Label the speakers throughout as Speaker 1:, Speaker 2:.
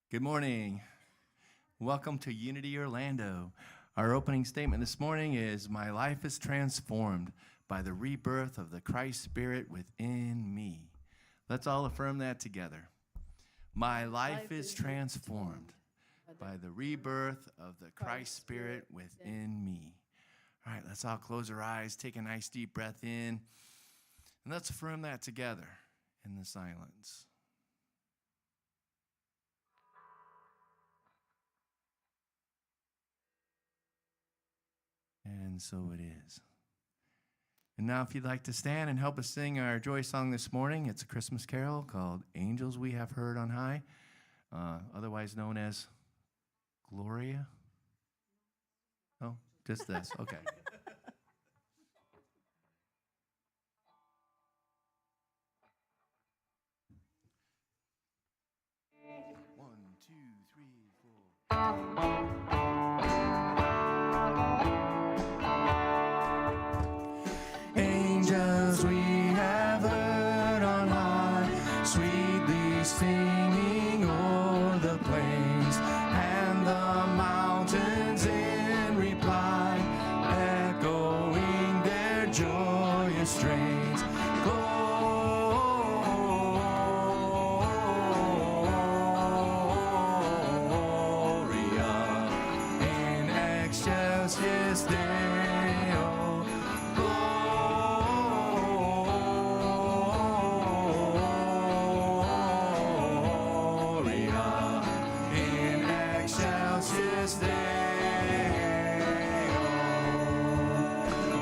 Speaker 1: Good morning. Welcome to Unity Orlando. Our opening statement this morning is, "My life is transformed by the rebirth of the Christ Spirit within me." Let's all affirm that together. My life is transformed by the rebirth of the Christ Spirit within me. All right, let's all close our eyes, take a nice deep breath in, and let's affirm that together in the silence. And so it is. And now if you'd like to stand and help us sing our joy song this morning, it's a Christmas carol called "Angels We Have Heard on High," otherwise known as Gloria. Oh, just this, okay. 1, 2, 3, 4. Angels we have heard on high, sweetly singing o'er the plains and the mountains in reply, echoing their joyous strains. Gloria in excelsis Deo.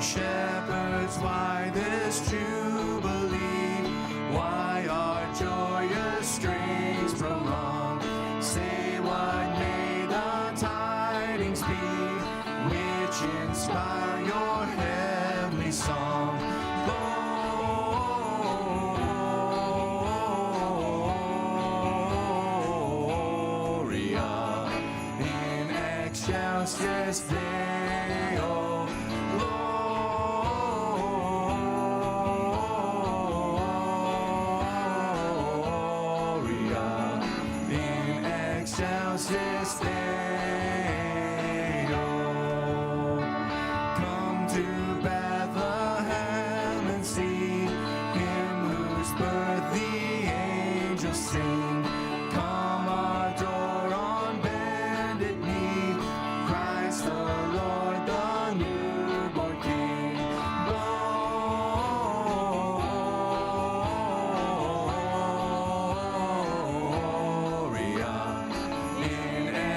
Speaker 1: Shepherds, why this jubilee? Why our joyous strains prolong? Say, what may the tidings be which inspire your heavenly song? Gloria in excelsis Deo. Excelsis Deo. Come to Bethlehem and see him whose birth the angels sing. Come adore on bended knee Christ the Lord, the newborn King.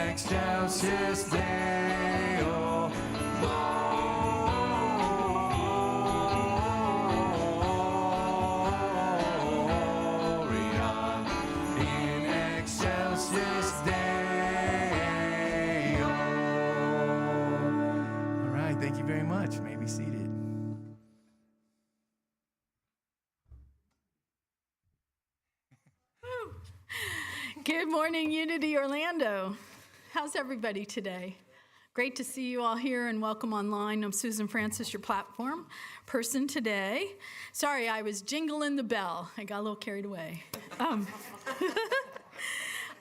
Speaker 1: Excelsis Deo. Gloria in excelsis Deo. All right, thank you very much. You may be seated.
Speaker 2: Good morning, Unity Orlando. How's everybody today? Great to see you all here and welcome online. I'm Susan Francis, your platform person today. Sorry, I was jingling the bell. I got a little carried away. I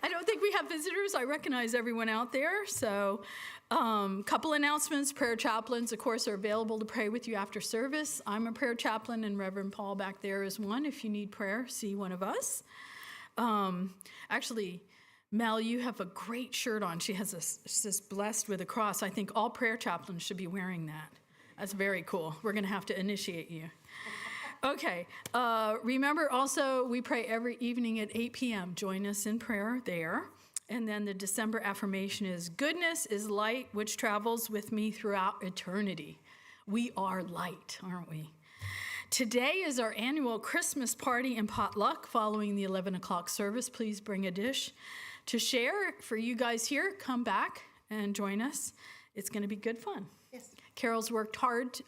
Speaker 2: don't think we have visitors. I recognize everyone out there. So couple announcements. Prayer chaplains, of course, are available to pray with you after service. I'm a prayer chaplain, and Reverend Paul back there is one. If you need prayer, see one of us. Actually, Mel, you have a great shirt on. She has this blessed with a cross. I think all prayer chaplains should be wearing that. That's very cool. We're going to have to initiate you. Okay. Remember also, we pray every evening at 8 p.m. Join us in prayer there. And then the December affirmation is, goodness is light which travels with me throughout eternity. We are light, aren't we? Today is our annual Christmas party and potluck following the 11 o'clock service. Please bring a dish to share. For you guys here, come back and join us. It's going to be good fun.
Speaker 3: Yes.
Speaker 2: Carol's worked hard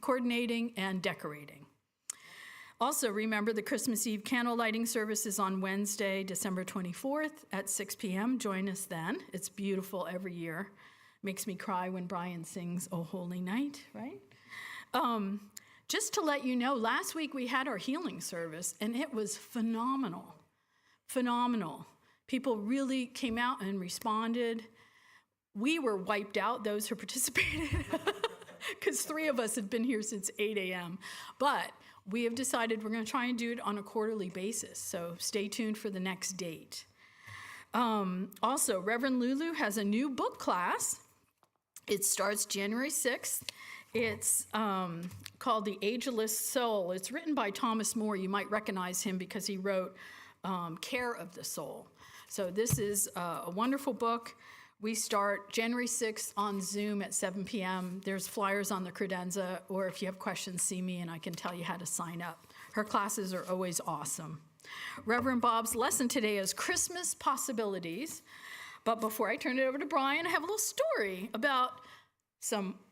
Speaker 2: coordinating and decorating. Also, remember the Christmas Eve candle lighting service is on Wednesday, December 24th at 6 p.m. Join us then. It's beautiful every year. Makes me cry when Brian sings "O Holy Night," right? Just to let you know, last week we had our healing service, and it was phenomenal. Phenomenal. People really came out and responded. We were wiped out, those who participated, because 3 of us had been here since 8 a.m. But we have decided we're going to try and do it on a quarterly basis, so stay tuned for the next date. Also, Reverend Lulu has a new book class. It starts January 6th. It's called The Ageless Soul. It's written by Thomas More. You might recognize him because he wrote Care of the Soul. So this is a wonderful book. We start January 6th on Zoom at 7 p.m. There's flyers on the credenza, or if you have questions, see me and I can tell you how to sign up. Her classes are always awesome. Reverend Bob's lesson today is Christmas Possibilities. But before I turn it over to Brian, I have a little story about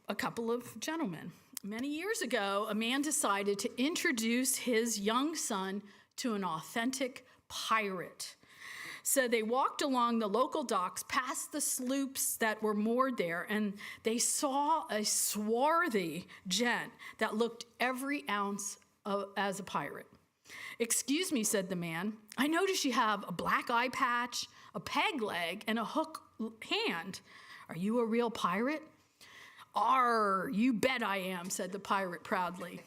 Speaker 2: a couple of gentlemen. Many years ago, a man decided to introduce his young son to an authentic pirate. So they walked along the local docks past the sloops that were moored there, and they saw a swarthy gent that looked every ounce as a pirate. "Excuse me," said the man, "I notice you have a black eye patch, a peg leg, and a hook hand. Are you a real pirate?" "Arr, you bet I am," said the pirate proudly.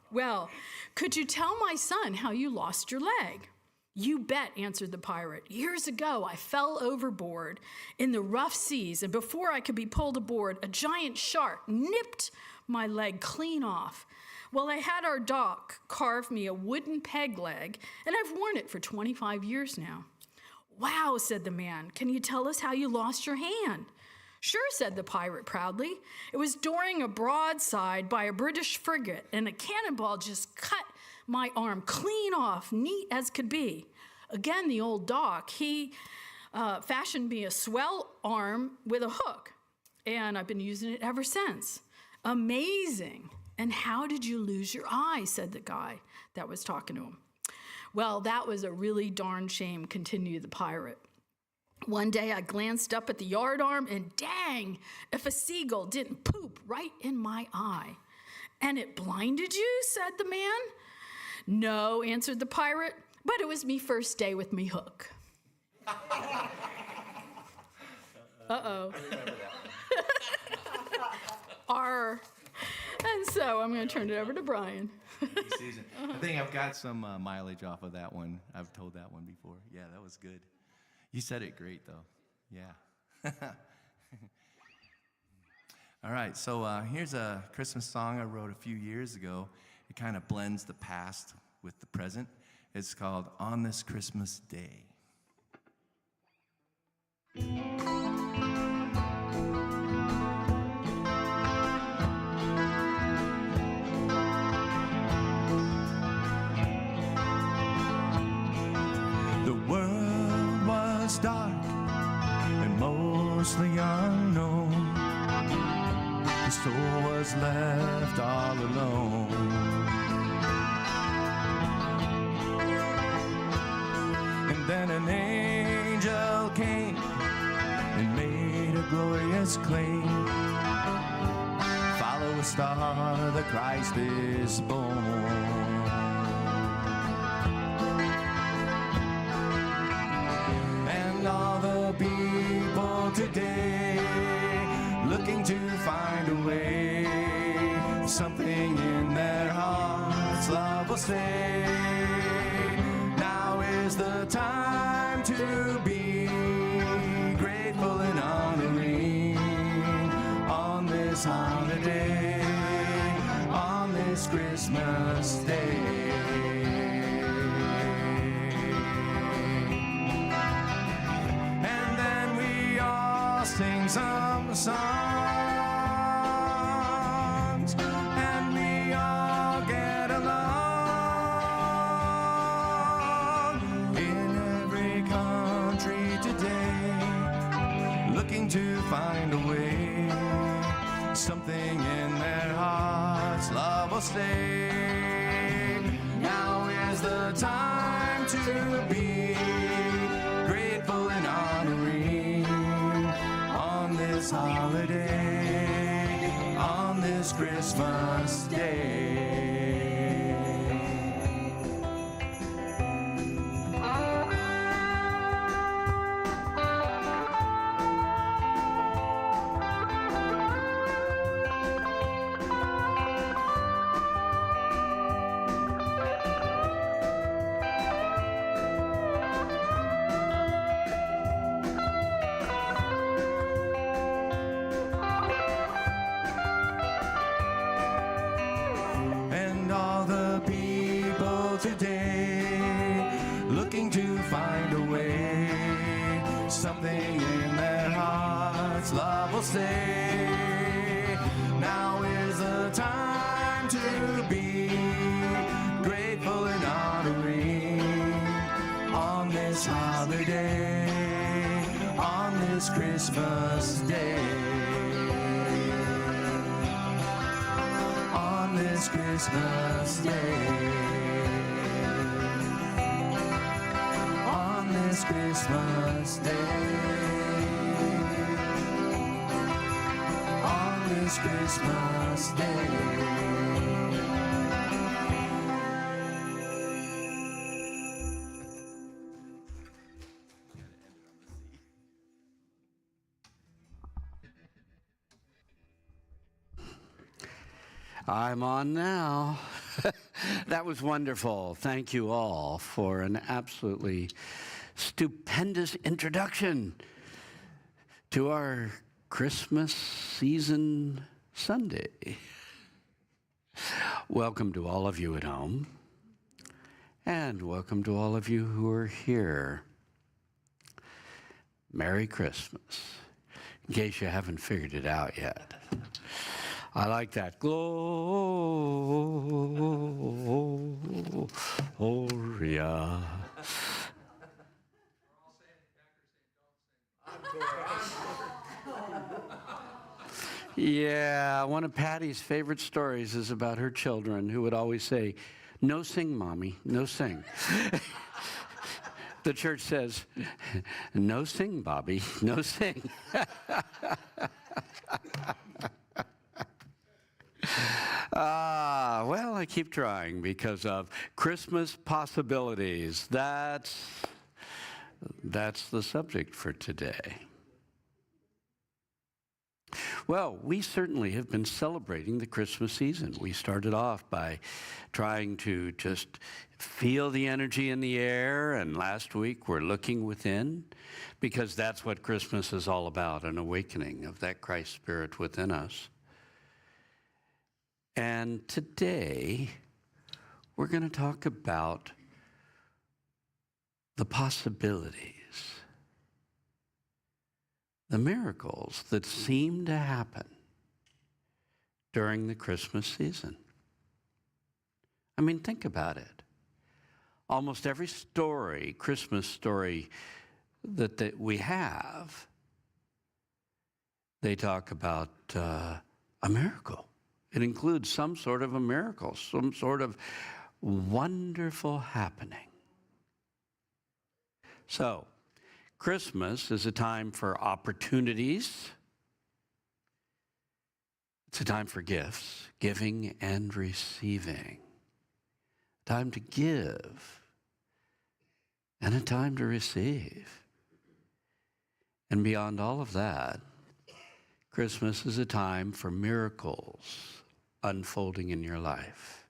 Speaker 2: "Well, could you tell my son how you lost your leg?" "You bet," answered the pirate. "Years ago, I fell overboard in the rough seas, and before I could be pulled aboard, a giant shark nipped my leg clean off. Well, I had our doc carve me a wooden peg leg, and I've worn it for 25 years now." "Wow," said the man. "Can you tell us how you lost your hand?" "Sure," said the pirate proudly. "It was during a broadside by a British frigate, and a cannonball just cut my arm clean off, neat as could be. Again, the old doc, he fashioned me a swell arm with a hook, and I've been using it ever since." "Amazing. And how did you lose your eye?" said the guy that was talking to him. "Well, that was a really darn shame," continued the pirate. "One day I glanced up at the yardarm, and dang, if a seagull didn't poop right in my eye." "And it blinded you?" said the man. "No," answered the pirate, "but it was me first day with me hook." Uh-oh. Arr. And so I'm going to turn it over to Brian.
Speaker 1: Susan. I think I've got some mileage off of that one. I've told that one before. Yeah, that was good. You said it great, though. Yeah. All right, so here's a Christmas song I wrote a few years ago. It kind of blends the past with the present. It's called On This Christmas Day. The world was dark and mostly unknown. The soul was left all alone. And then an angel came and made a glorious claim. Follow a star, the Christ is born. All the people today looking to find a way, something in their hearts love will stay. Now is the time to be grateful and honoring on this holiday, on this Christmas day. Sing some songs, and we all get along. In every country today, looking to find a way, something in their hearts love will stay. Now is the time to be grateful and honoring on this holiday, on this Christmas day. today, looking to find a way. Something in their hearts love will say, now is the time to be grateful and honoring on this holiday, on this Christmas day. On this Christmas day. On this Christmas day. On this Christmas day.
Speaker 3: I'm on now. That was wonderful. Thank you all for an absolutely stupendous introduction to our Christmas season Sunday. Welcome to all of you at home, and welcome to all of you who are here. Merry Christmas, in case you haven't figured it out yet. I like that. Gloria. Yeah, one of Patty's favorite stories is about her children who would always say, "No sing, Mommy, no sing." The church says, "No sing, Bobby, no sing." Well, I keep trying because of Christmas possibilities. That's the subject for today. Well, we certainly have been celebrating the Christmas season. We started off by trying to just feel the energy in the air, and last week we're looking within, because that's what Christmas is all about, an awakening of that Christ spirit within us. And today, we're going to talk about the possibilities, the miracles that seem to happen during the Christmas season. I mean, think about it. Almost every story, Christmas story that we have, they talk about a miracle. It includes some sort of a miracle, some sort of wonderful happening. So, Christmas is a time for opportunities. It's a time for gifts, giving and receiving. A time to give and a time to receive. And beyond all of that, Christmas is a time for miracles unfolding in your life.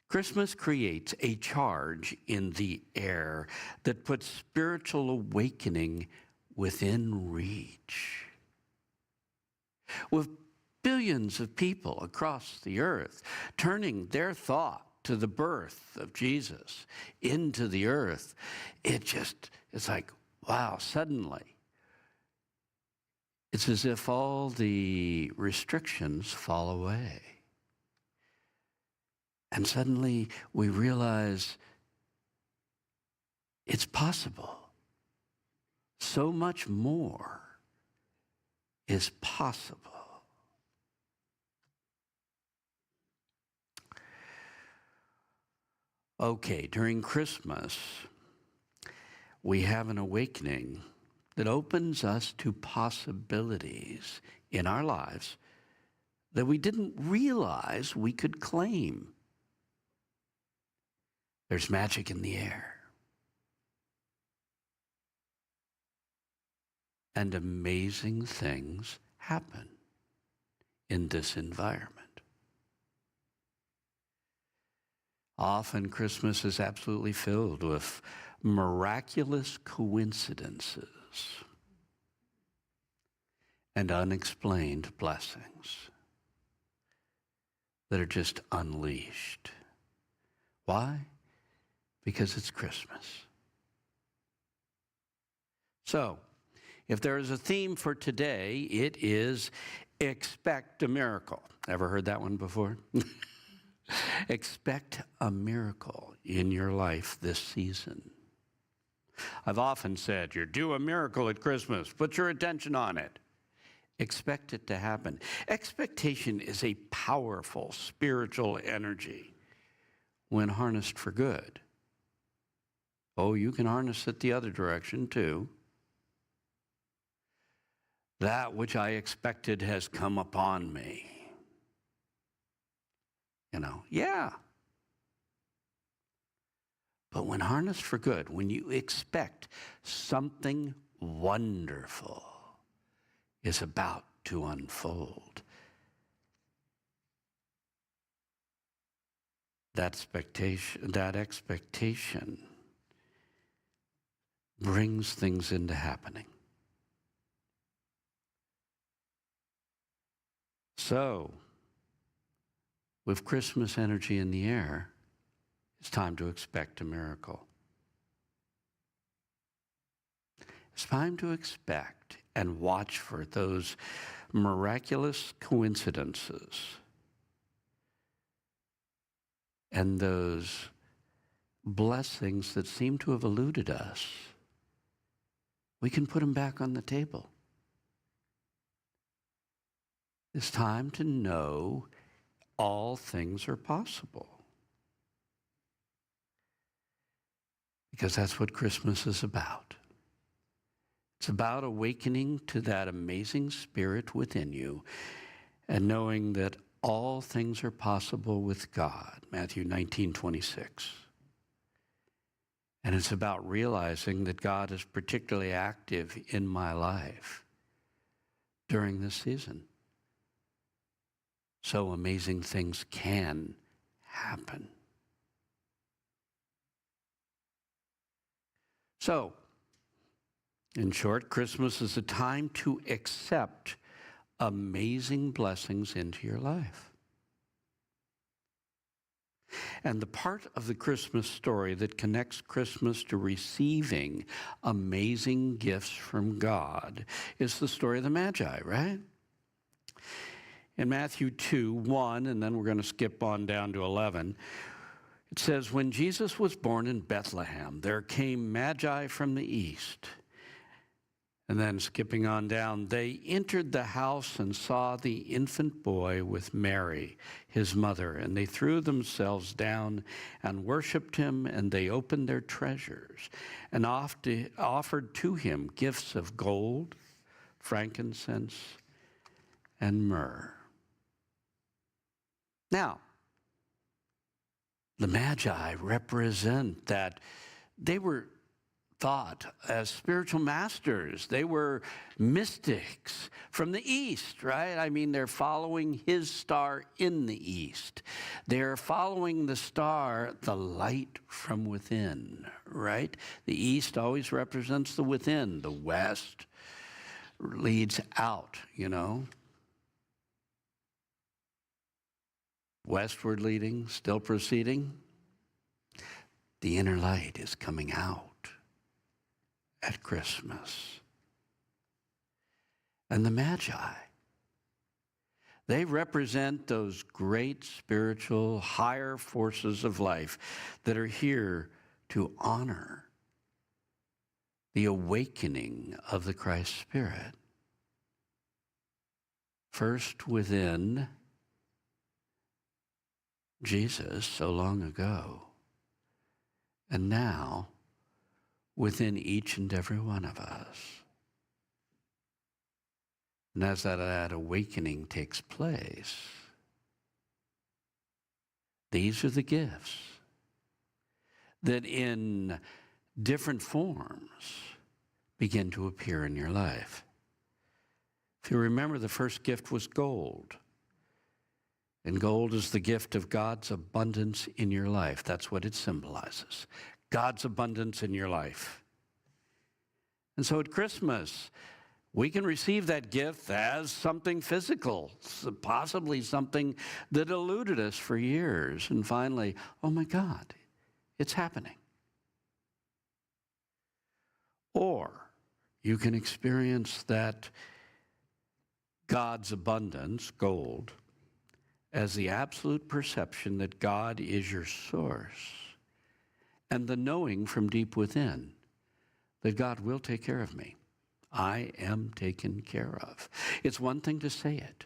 Speaker 3: Christmas creates a charge in the air that puts spiritual awakening within reach. With billions of people across the earth turning their thought to the birth of Jesus into the earth, it's like, wow, suddenly. It's as if all the restrictions fall away. And suddenly we realize it's possible. So much more is possible. Okay, during Christmas, we have an awakening that opens us to possibilities in our lives that we didn't realize we could claim. There's magic in the air. And amazing things happen in this environment. Often Christmas is absolutely filled with miraculous coincidences and unexplained blessings that are just unleashed Why? Because it's Christmas. So, if there is a theme for today, it is expect a miracle. Ever heard that one before? Expect a miracle in your life this season. I've often said, you're due a miracle at Christmas. Put your attention on it. Expect it to happen. Expectation is a powerful spiritual energy when harnessed for good. Oh, you can harness it the other direction too. That which I expected has come upon me. Yeah. But when harnessed for good, when you expect something wonderful is about to unfold, that expectation brings things into happening. So, with Christmas energy in the air, it's time to expect a miracle. It's time to expect and watch for those miraculous coincidences and those blessings that seem to have eluded us. We can put them back on the table. It's time to know all things are possible. Because that's what Christmas is about. It's about awakening to that amazing spirit within you and knowing that all things are possible with God, Matthew 19:26. And it's about realizing that God is particularly active in my life during this season. So amazing things can happen. So, in short, Christmas is a time to accept amazing blessings into your life. And the part of the Christmas story that connects Christmas to receiving amazing gifts from God is the story of the Magi, right? In Matthew 2:1, and then we're going to skip on down to 11, it says, when Jesus was born in Bethlehem, there came Magi from the east. And then skipping on down, they entered the house and saw the infant boy with Mary, his mother, and they threw themselves down and worshiped him, and they opened their treasures and offered to him gifts of gold, frankincense, and myrrh. Now, the Magi represent that they were thought as spiritual masters. They were mystics from the east, right? I mean, they're following his star in the east. They're following the star, the light from within, right? The east always represents the within. The west leads out, Westward leading, still proceeding. The inner light is coming out at Christmas. And the Magi, they represent those great spiritual higher forces of life that are here to honor the awakening of the Christ Spirit. First within Jesus so long ago, and now within each and every one of us. And as that awakening takes place, these are the gifts that in different forms begin to appear in your life. If you remember, the first gift was gold. And gold is the gift of God's abundance in your life. That's what it symbolizes. God's abundance in your life. And so at Christmas, We can receive that gift as something physical, possibly something that eluded us for years. And finally, oh my God, it's happening. Or you can experience that God's abundance, gold, as the absolute perception that God is your source, and the knowing from deep within that God will take care of me. I am taken care of. It's one thing to say it,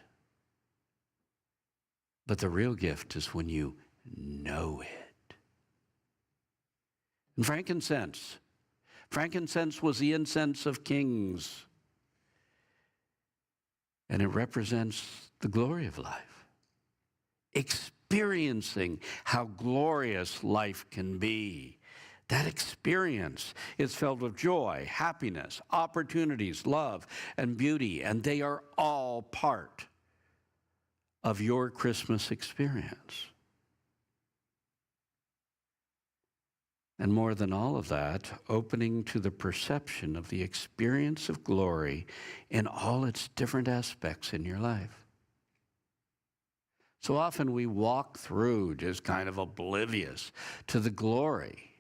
Speaker 3: but the real gift is when you know it. And frankincense was the incense of kings, and it represents the glory of life, experiencing how glorious life can be. That experience is filled with joy, happiness, opportunities, love, and beauty, and they are all part of your Christmas experience. And more than all of that, opening to the perception of the experience of glory in all its different aspects in your life. So often we walk through just kind of oblivious to the glory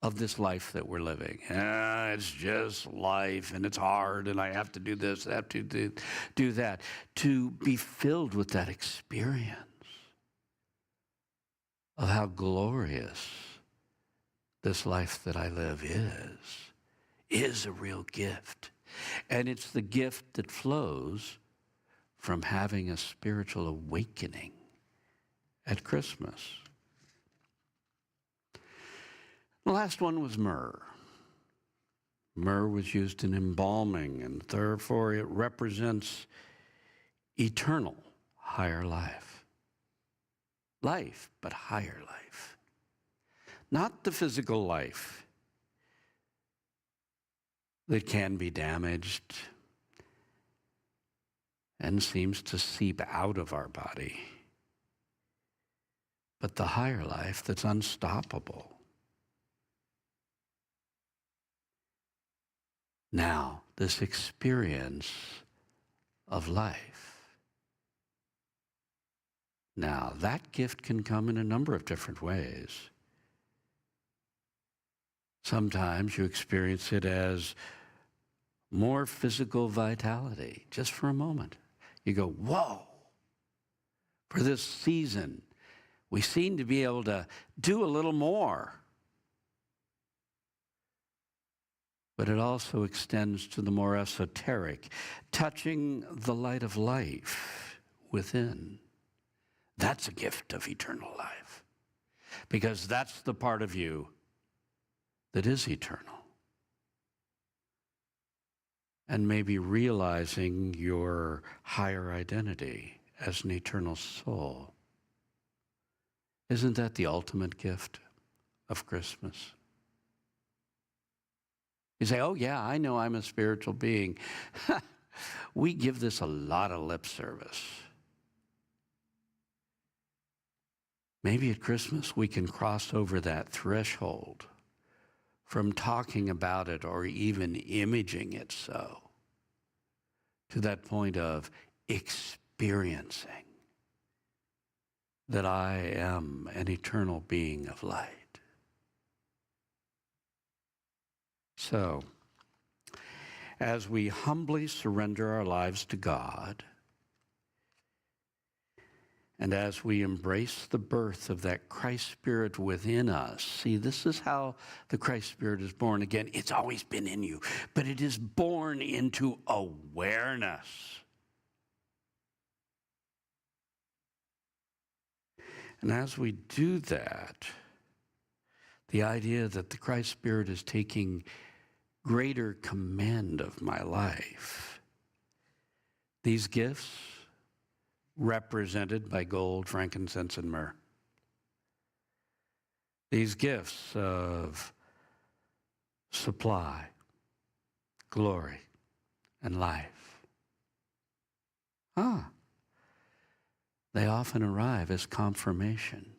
Speaker 3: of this life that we're living. It's just life, and it's hard, and I have to do this, I have to do that. To be filled with that experience of how glorious this life that I live is a real gift. And it's the gift that flows from having a spiritual awakening at Christmas. The last one was myrrh. Myrrh was used in embalming, and therefore it represents eternal higher life. Life, but higher life. Not the physical life that can be damaged and seems to seep out of our body, but the higher life that's unstoppable. Now, this experience of life. Now, that gift can come in a number of different ways. Sometimes you experience it as more physical vitality, just for a moment. You go, whoa, for this season, we seem to be able to do a little more. But it also extends to the more esoteric, touching the light of life within. That's a gift of eternal life, because that's the part of you that is eternal. And maybe realizing your higher identity as an eternal soul. Isn't that the ultimate gift of Christmas? You say, oh yeah, I know I'm a spiritual being. We give this a lot of lip service. Maybe at Christmas we can cross over that threshold from talking about it or even imaging it so, to that point of experiencing that I am an eternal being of light. So, as we humbly surrender our lives to God, and as we embrace the birth of that Christ Spirit within us, see, this is how the Christ Spirit is born again. It's always been in you, but it is born into awareness. And as we do that, the idea that the Christ Spirit is taking greater command of my life. These gifts, represented by gold, frankincense, and myrrh. These gifts of supply, glory, and life. They often arrive as confirmation.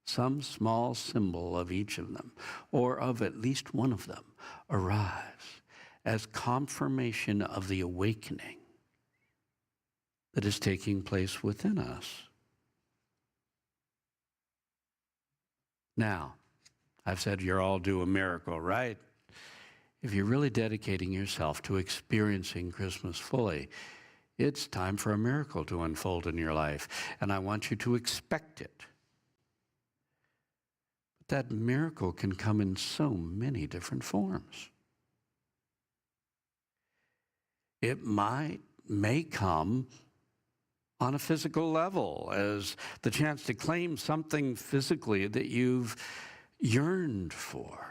Speaker 3: Some small symbol of each of them, or of at least one of them, arrives as confirmation of the awakening that is taking place within us. Now, I've said you're all due a miracle, right? If you're really dedicating yourself to experiencing Christmas fully, it's time for a miracle to unfold in your life, and I want you to expect it. But that miracle can come in so many different forms. It may come on a physical level as the chance to claim something physically that you've yearned for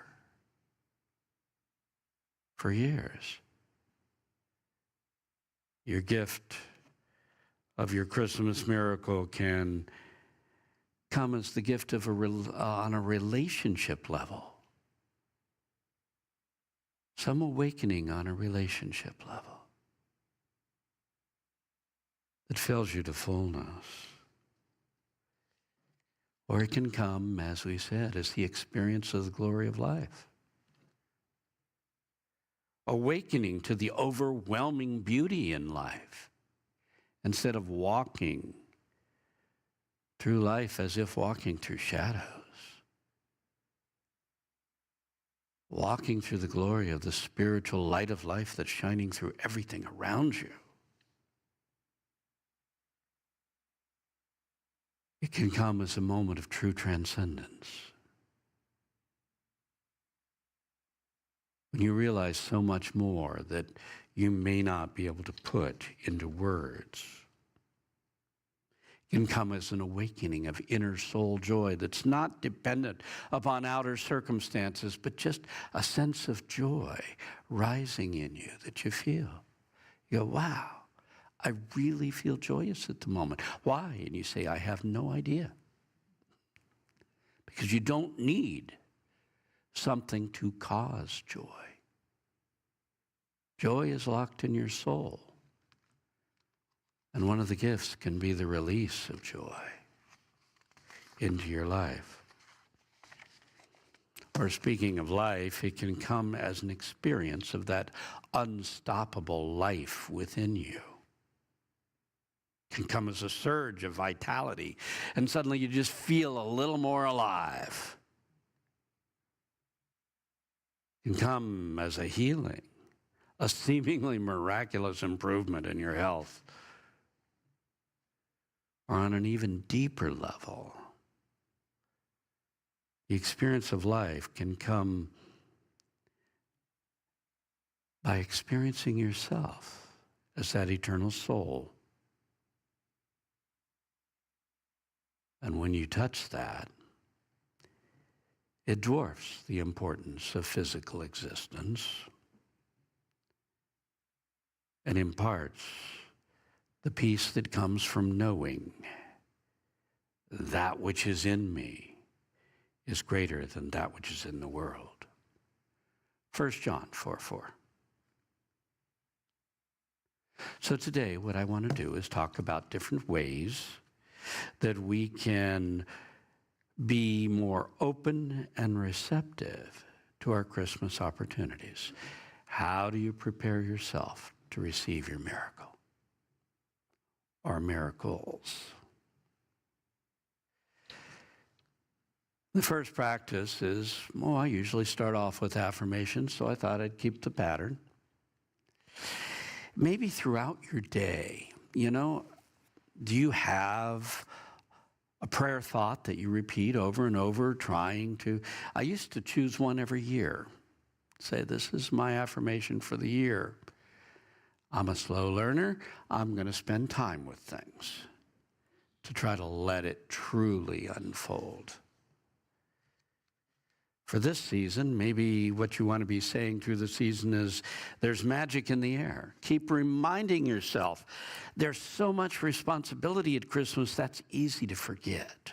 Speaker 3: years. Your gift of your Christmas miracle can come as the gift of on a relationship level. Some awakening on a relationship level that fills you to fullness. Or it can come, as we said, as the experience of the glory of life. Awakening to the overwhelming beauty in life instead of walking through life as if walking through shadows. Walking through the glory of the spiritual light of life that's shining through everything around you. It can come as a moment of true transcendence. When you realize so much more that you may not be able to put into words. It can come as an awakening of inner soul joy that's not dependent upon outer circumstances, but just a sense of joy rising in you that you feel. You go, wow. I really feel joyous at the moment. Why? And you say, I have no idea. Because you don't need something to cause joy. Joy is locked in your soul. And one of the gifts can be the release of joy into your life. Or speaking of life, it can come as an experience of that unstoppable life within you. Can come as a surge of vitality, and suddenly you just feel a little more alive. Can come as a healing, a seemingly miraculous improvement in your health. Or on an even deeper level, the experience of life can come by experiencing yourself as that eternal soul. And when you touch that, it dwarfs the importance of physical existence and imparts the peace that comes from knowing that which is in me is greater than that which is in the world. 1 John 4:4. So today, what I want to do is talk about different ways that we can be more open and receptive to our Christmas opportunities. How do you prepare yourself to receive your miracle or miracles? The first practice is, I usually start off with affirmations, so I thought I'd keep the pattern. Maybe throughout your day, do you have a prayer thought that you repeat over and over, I used to choose one every year. Say, this is my affirmation for the year. I'm a slow learner. I'm going to spend time with things to try to let it truly unfold. For this season, maybe what you want to be saying through the season is, there's magic in the air. Keep reminding yourself, there's so much responsibility at Christmas, that's easy to forget.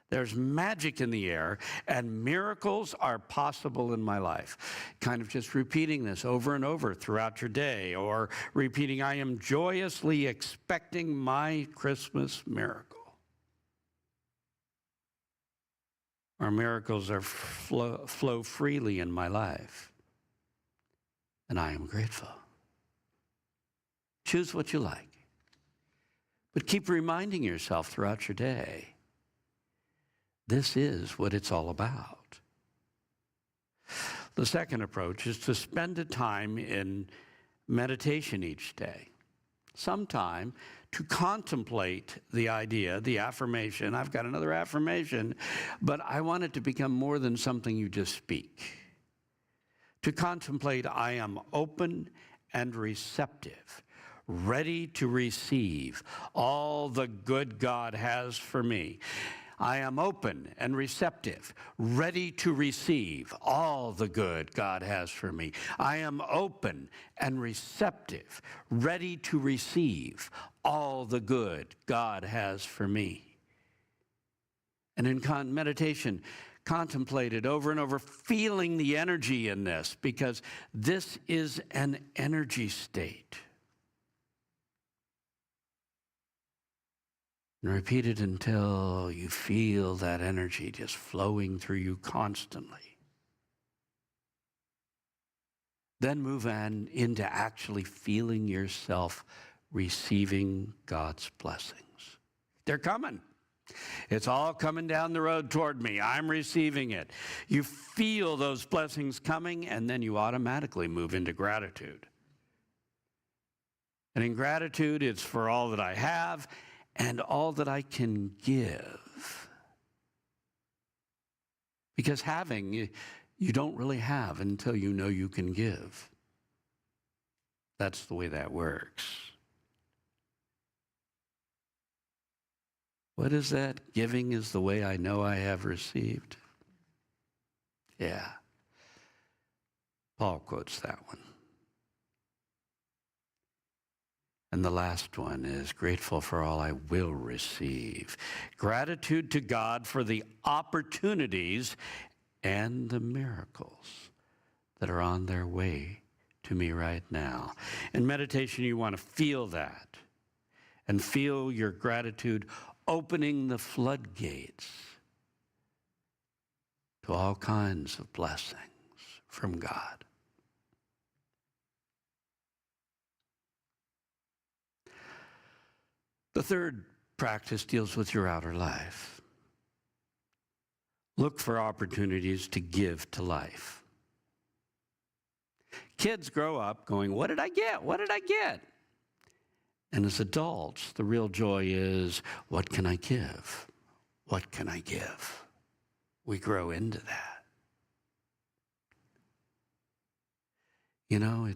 Speaker 3: There's magic in the air, and miracles are possible in my life. Kind of just repeating this over and over throughout your day, or repeating, I am joyously expecting my Christmas miracle. Our miracles flow freely in my life. and I am grateful. Choose what you like. But keep reminding yourself throughout your day, this is what it's all about. The second approach is to spend a time in meditation each day. Some time to contemplate the idea, the affirmation. I've got another affirmation, but I want it to become more than something you just speak. To contemplate, I am open and receptive, ready to receive all the good God has for me. I am open and receptive, ready to receive all the good God has for me. I am open and receptive, ready to receive all the good God has for me. And in meditation, contemplate it over and over, feeling the energy in this, because this is an energy state. And repeat it until you feel that energy just flowing through you constantly. Then move on into actually feeling yourself receiving God's blessings. They're coming. It's all coming down the road toward me. I'm receiving it. You feel those blessings coming, and then you automatically move into gratitude. And in gratitude, it's for all that I have and all that I can give. Because having, you don't really have until you know you can give. That's the way that works. What is that? Giving is the way I know I have received. Yeah. Paul quotes that one. And the last one is grateful for all I will receive. Gratitude to God for the opportunities and the miracles that are on their way to me right now. In meditation, you want to feel that and feel your gratitude opening the floodgates to all kinds of blessings from God. The third practice deals with your outer life. Look for opportunities to give to life. Kids grow up going, what did I get? What did I get? And as adults, the real joy is, what can I give? What can I give? We grow into that. You know,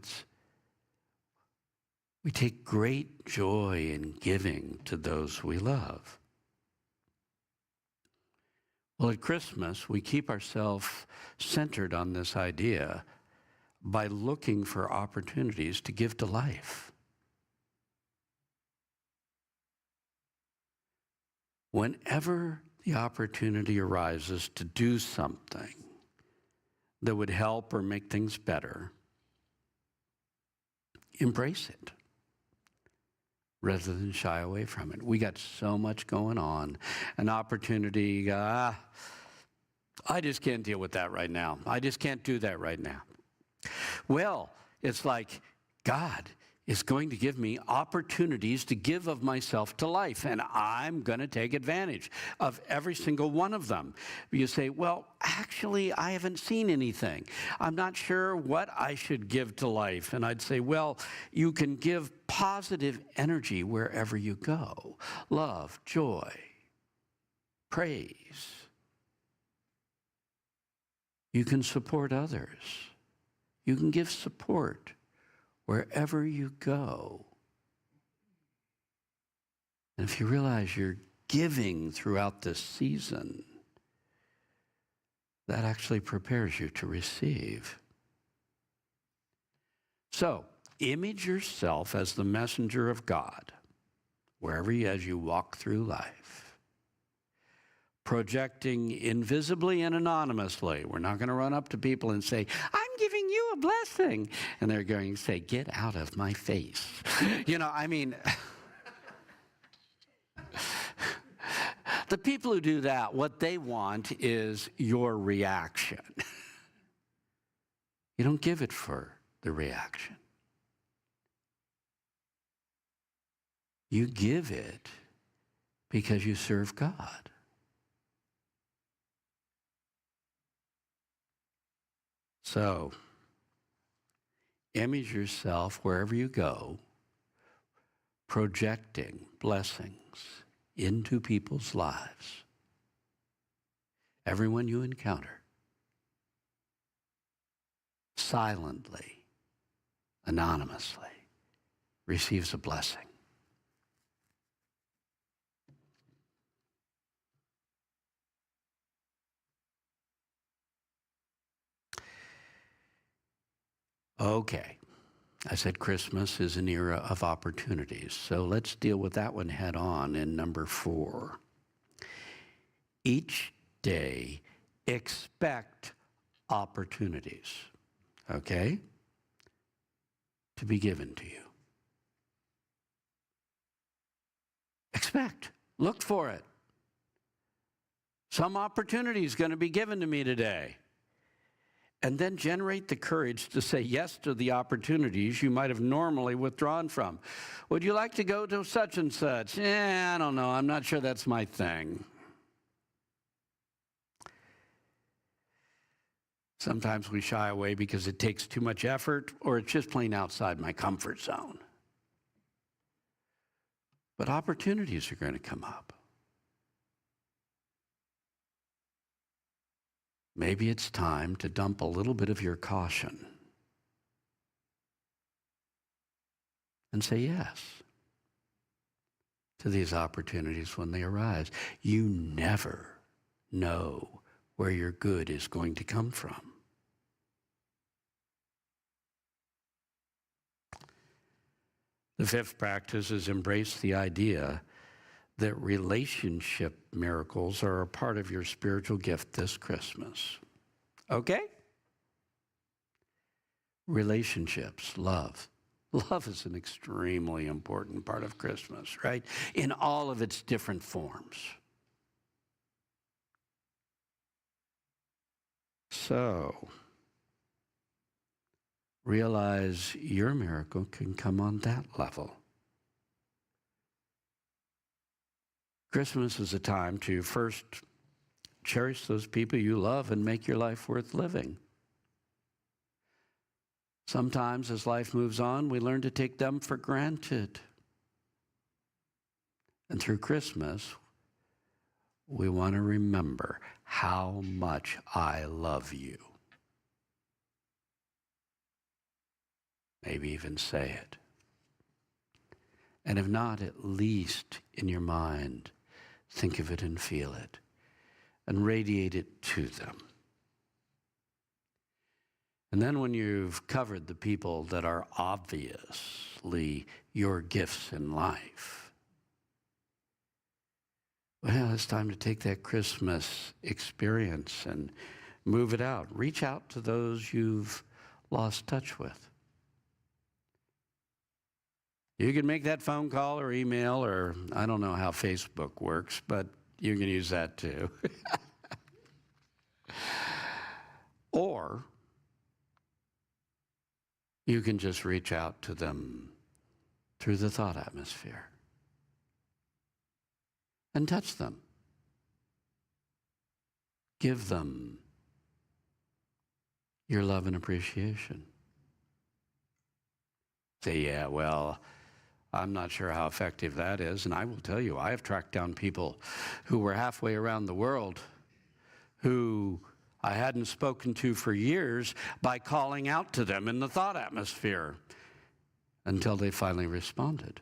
Speaker 3: we take great joy in giving to those we love. Well, at Christmas, we keep ourselves centered on this idea by looking for opportunities to give to life. Whenever the opportunity arises to do something that would help or make things better, embrace it rather than shy away from it. We got so much going on. An opportunity, I just can't deal with that right now. I just can't do that right now. Well, it's like God is going to give me opportunities to give of myself to life, and I'm going to take advantage of every single one of them. You say, well, actually, I haven't seen anything. I'm not sure what I should give to life. And I'd say, well, you can give positive energy wherever you go. Love, joy, praise. You can support others. You can give support wherever you go. And if you realize you're giving throughout this season, that actually prepares you to receive. So, image yourself as the messenger of God, wherever you, as you walk through life. Projecting invisibly and anonymously. We're not going to run up to people and say, I'm giving you a blessing. And they're going to say, get out of my face. The people who do that, what they want is your reaction. You don't give it for the reaction. You give it because you serve God. So, image yourself wherever you go, projecting blessings into people's lives. Everyone you encounter, silently, anonymously, receives a blessing. Okay. I said Christmas is an era of opportunities. So let's deal with that one head on in number 4. Each day, expect opportunities, okay, to be given to you. Expect. Look for it. Some opportunity is going to be given to me today. And then generate the courage to say yes to the opportunities you might have normally withdrawn from. Would you like to go to such and such? I don't know. I'm not sure that's my thing. Sometimes we shy away because it takes too much effort or it's just plain outside my comfort zone. But opportunities are going to come up. Maybe it's time to dump a little bit of your caution and say yes to these opportunities when they arise. You never know where your good is going to come from. The 5th practice is embrace the idea that relationship miracles are a part of your spiritual gift this Christmas. Okay? Relationships, love. Love is an extremely important part of Christmas, right? In all of its different forms. So, realize your miracle can come on that level. Christmas is a time to first cherish those people you love and make your life worth living. Sometimes as life moves on, we learn to take them for granted. And through Christmas, we want to remember how much I love you. Maybe even say it. And if not, at least in your mind, think of it and feel it, and radiate it to them. And then when you've covered the people that are obviously your gifts in life, well, it's time to take that Christmas experience and move it out. Reach out to those you've lost touch with. You can make that phone call or email, or I don't know how Facebook works, but you can use that too. Or you can just reach out to them through the thought atmosphere and touch them. Give them your love and appreciation. Say, yeah, well, I'm not sure how effective that is. And I will tell you, I have tracked down people who were halfway around the world who I hadn't spoken to for years by calling out to them in the thought atmosphere until they finally responded.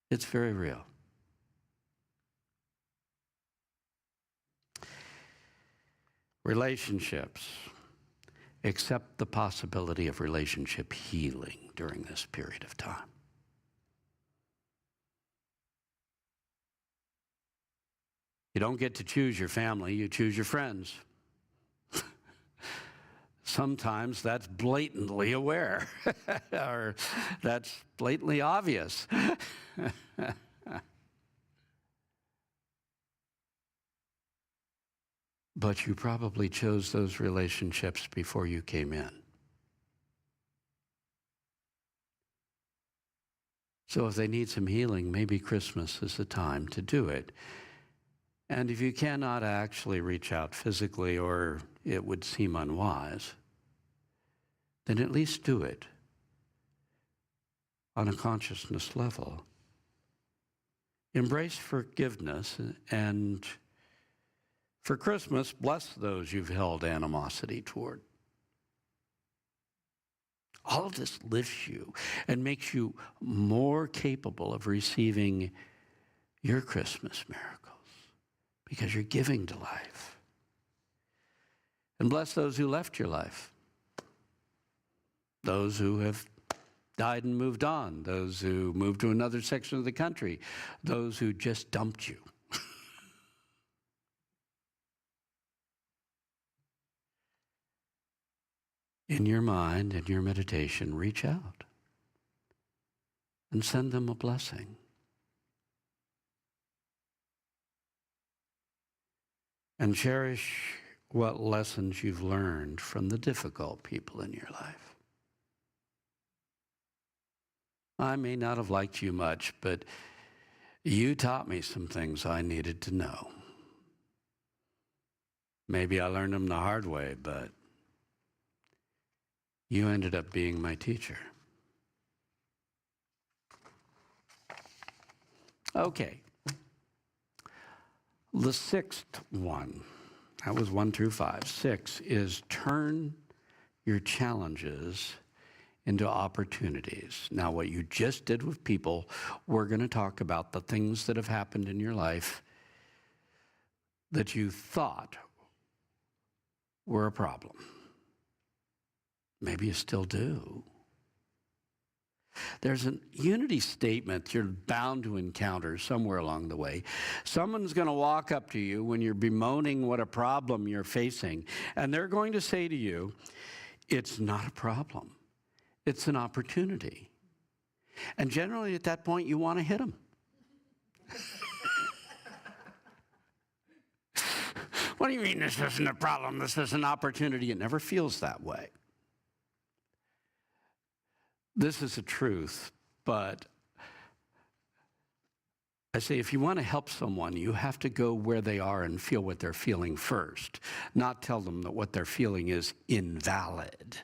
Speaker 3: It's very real. Relationships. Accept the possibility of relationship healing during this period of time. You don't get to choose your family, you choose your friends. Sometimes that's blatantly aware, or that's blatantly obvious. but you probably chose those relationships before you came in. So if they need some healing, maybe Christmas is the time to do it. And if you cannot actually reach out physically, or it would seem unwise, then at least do it on a consciousness level. Embrace forgiveness, and for Christmas, bless those you've held animosity toward. All of this lifts you and makes you more capable of receiving your Christmas miracles because you're giving to life. And bless those who left your life, those who have died and moved on, those who moved to another section of the country, those who just dumped you. In your mind, in your meditation, reach out and send them a blessing. And cherish what lessons you've learned from the difficult people in your life. I may not have liked you much, but you taught me some things I needed to know. Maybe I learned them the hard way, but you ended up being my teacher. Okay. The sixth one, that was 1 through 5. 6 is turn your challenges into opportunities. Now, what you just did with people, we're going to talk about the things that have happened in your life that you thought were a problem. Maybe you still do. There's a unity statement you're bound to encounter somewhere along the way. Someone's going to walk up to you when you're bemoaning what a problem you're facing, and they're going to say to you, it's not a problem. It's an opportunity. And generally at that point, you want to hit them. What do you mean this isn't a problem? This is an opportunity. It never feels that way. This is a truth, but I say if you want to help someone, you have to go where they are and feel what they're feeling first, not tell them that what they're feeling is invalid.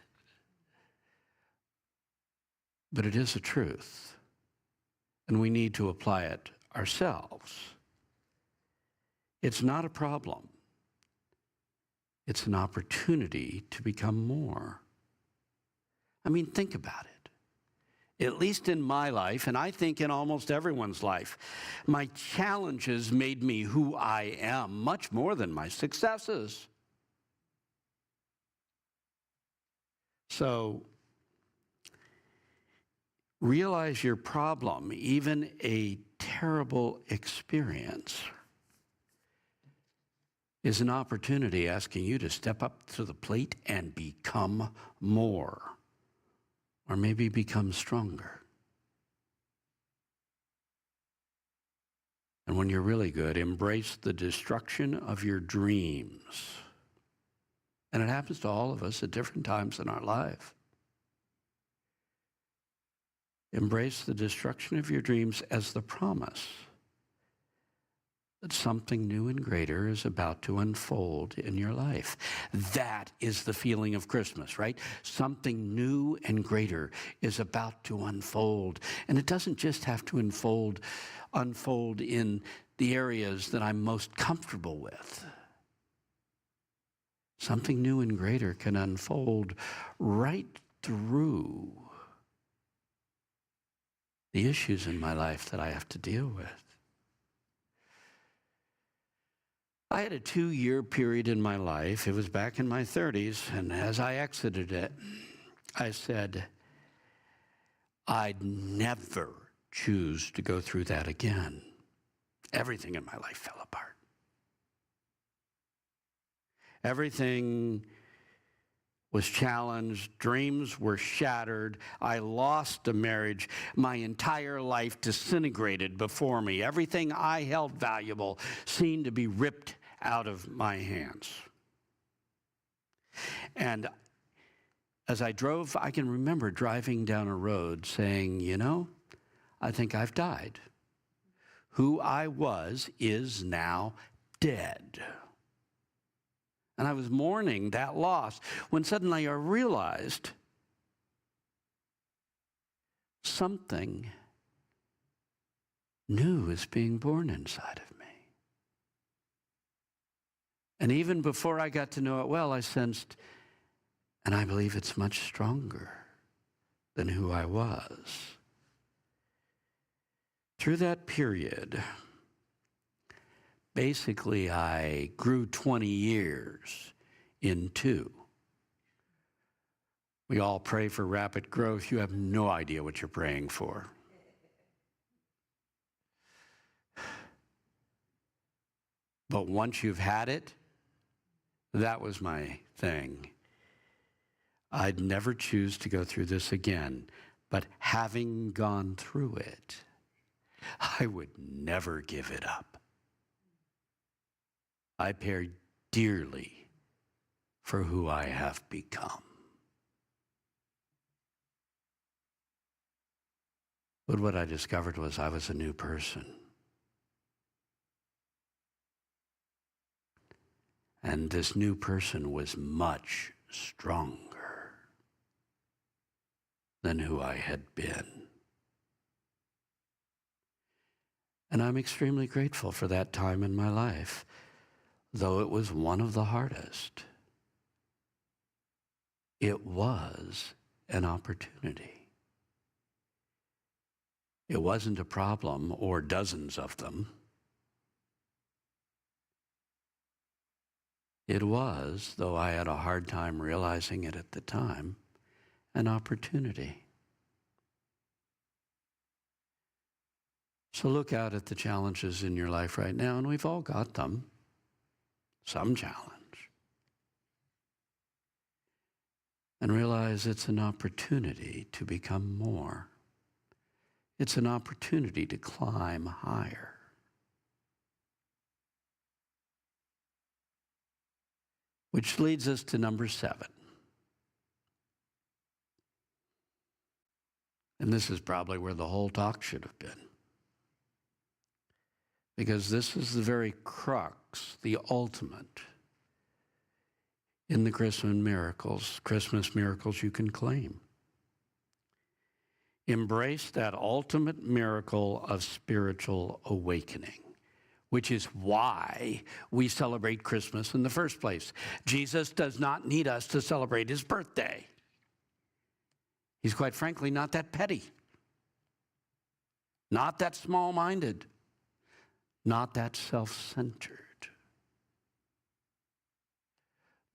Speaker 3: But it is a truth, and we need to apply it ourselves. It's not a problem. It's an opportunity to become more. I mean, think about it. At least in my life, and I think in almost everyone's life, my challenges made me who I am much more than my successes. So, realize your problem, even a terrible experience, is an opportunity asking you to step up to the plate and become more. Or maybe become stronger. And when you're really good, embrace the destruction of your dreams. And it happens to all of us at different times in our life. Embrace the destruction of your dreams as the promise that something new and greater is about to unfold in your life. That is the feeling of Christmas, right? Something new and greater is about to unfold. And it doesn't just have to unfold in the areas that I'm most comfortable with. Something new and greater can unfold right through the issues in my life that I have to deal with. I had a 2-year period in my life. It was back in my 30s, and as I exited it, I said, I'd never choose to go through that again. Everything in my life fell apart. Everything was challenged. Dreams were shattered. I lost a marriage. My entire life disintegrated before me. Everything I held valuable seemed to be ripped out of my hands. And as I drove, I can remember driving down a road saying, you know, I think I've died. Who I was is now dead. And I was mourning that loss when suddenly I realized something new is being born inside of me. And even before I got to know it well, I sensed, and I believe it's much stronger than who I was. Through that period, basically I grew 20 years in two. We all pray for rapid growth. You have no idea what you're praying for. But once you've had it, that was my thing. I'd never choose to go through this again, but having gone through it, I would never give it up. I pay dearly for who I have become. But what I discovered was I was a new person. And this new person was much stronger than who I had been. And I'm extremely grateful for that time in my life, though it was one of the hardest. It was an opportunity. It wasn't a problem or dozens of them. It was, though I had a hard time realizing it at the time, an opportunity. So look out at the challenges in your life right now, and we've all got them. Some challenge. And realize it's an opportunity to become more. It's an opportunity to climb higher. Which leads us to number 7. And this is probably where the whole talk should have been. Because this is the very crux, the ultimate, in the Christmas miracles you can claim. Embrace that ultimate miracle of spiritual awakening, which is why we celebrate Christmas in the first place. Jesus does not need us to celebrate his birthday. He's quite frankly not that petty, not that small-minded, not that self-centered.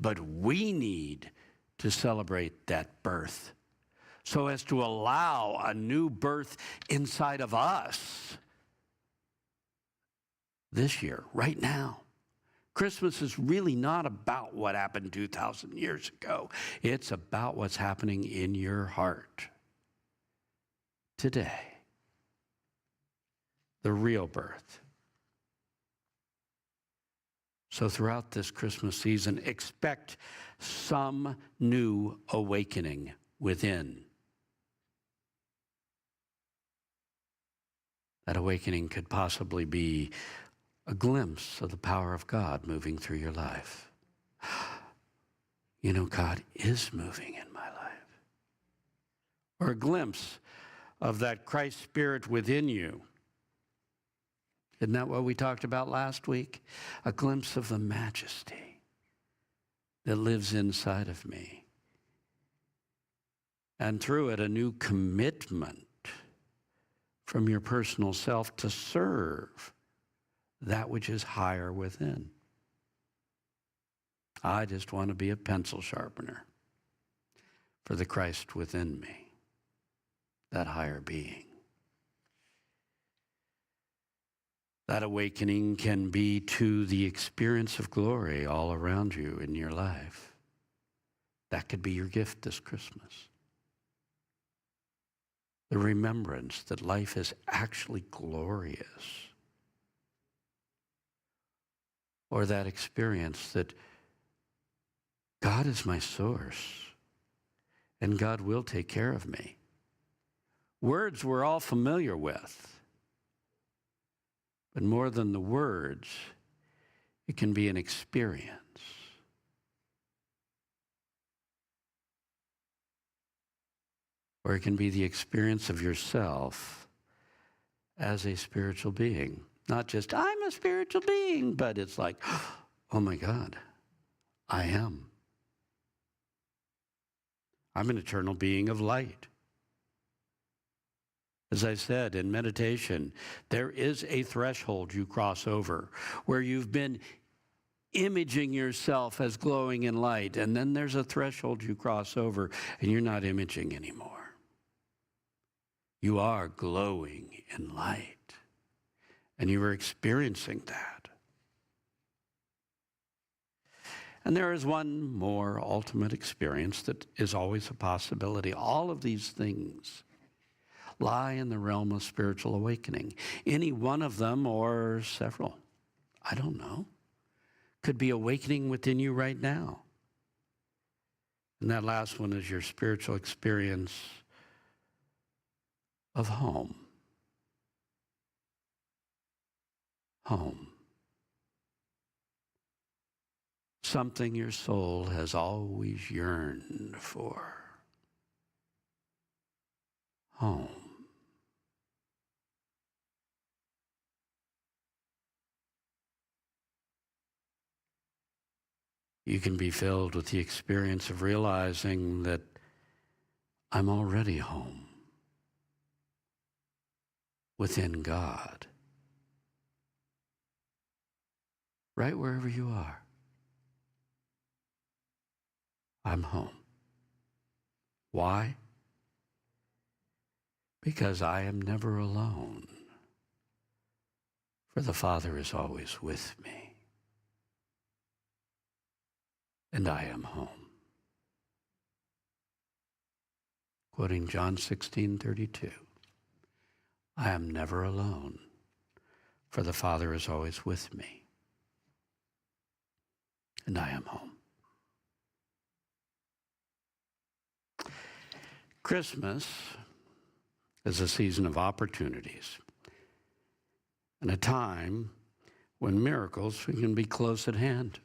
Speaker 3: But we need to celebrate that birth so as to allow a new birth inside of us this year, right now. Christmas is really not about what happened 2,000 years ago. It's about what's happening in your heart today. The real birth. So throughout this Christmas season, expect some new awakening within. That awakening could possibly be a glimpse of the power of God moving through your life. You know, God is moving in my life. Or a glimpse of that Christ Spirit within you. Isn't that what we talked about last week? A glimpse of the majesty that lives inside of me. And through it, a new commitment from your personal self to serve that which is higher within. I just want to be a pencil sharpener for the Christ within me, that higher being. That awakening can be to the experience of glory all around you in your life. That could be your gift this Christmas. The remembrance that life is actually glorious. or that experience that God is my source and God will take care of me. Words we're all familiar with, but more than the words, it can be an experience. Or it can be the experience of yourself as a spiritual being. Not just, I'm a spiritual being, but it's like, oh my God, I am. I'm an eternal being of light. As I said, in meditation, there is a threshold you cross over where you've been imaging yourself as glowing in light, and then there's a threshold you cross over and you're not imaging anymore. You are glowing in light, and you are experiencing that. And there is one more ultimate experience that is always a possibility. All of these things lie in the realm of spiritual awakening. Any one of them or several, I don't know, could be awakening within you right now. And that last one is your spiritual experience of home. Home. Something your soul has always yearned for. Home. You can be filled with the experience of realizing that I'm already home within God, right wherever you are. I'm home. Why? Because I am never alone, for the Father is always with me, and I am home. Quoting John 16:32, I am never alone, for the Father is always with me, and I am home. Christmas is a season of opportunities and a time when miracles can be close at hand.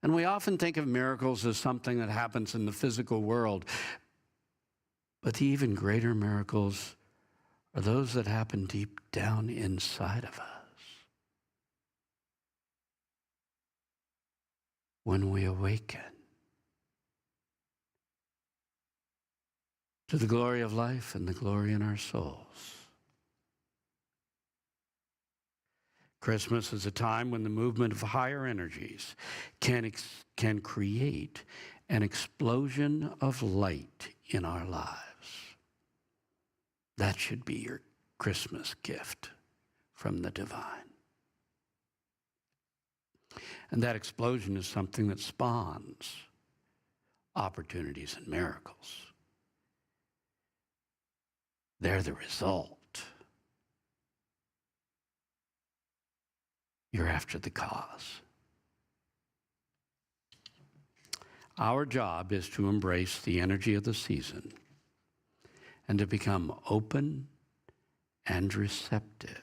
Speaker 3: And we often think of miracles as something that happens in the physical world, but the even greater miracles are those that happen deep down inside of us when we awaken to the glory of life and the glory in our souls. Christmas is a time when the movement of higher energies can create an explosion of light in our lives. That should be your Christmas gift from the divine. And that explosion is something that spawns opportunities and miracles. They're the result. You're after the cause. Our job is to embrace the energy of the season and to become open and receptive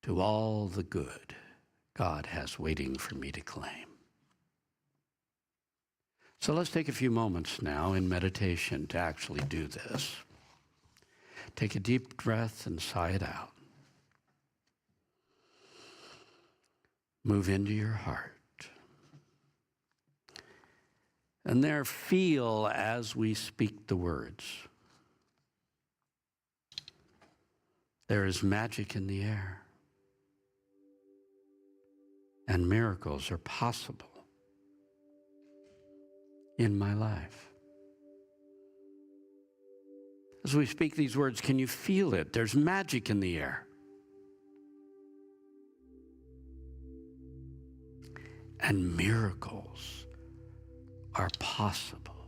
Speaker 3: to all the good God has waiting for me to claim. So let's take a few moments now in meditation to actually do this. Take a deep breath and sigh it out. Move into your heart. And there, feel as we speak the words. There is magic in the air. And miracles are possible in my life. As we speak these words, can you feel it? There's magic in the air. And miracles are possible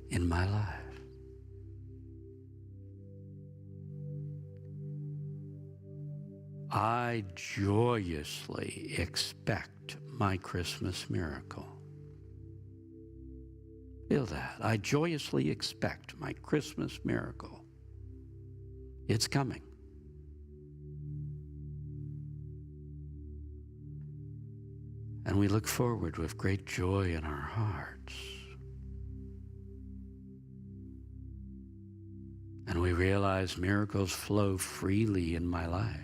Speaker 3: in my life. I joyously expect my Christmas miracle. Feel that. I joyously expect my Christmas miracle. It's coming. And we look forward with great joy in our hearts. And we realize miracles flow freely in my life.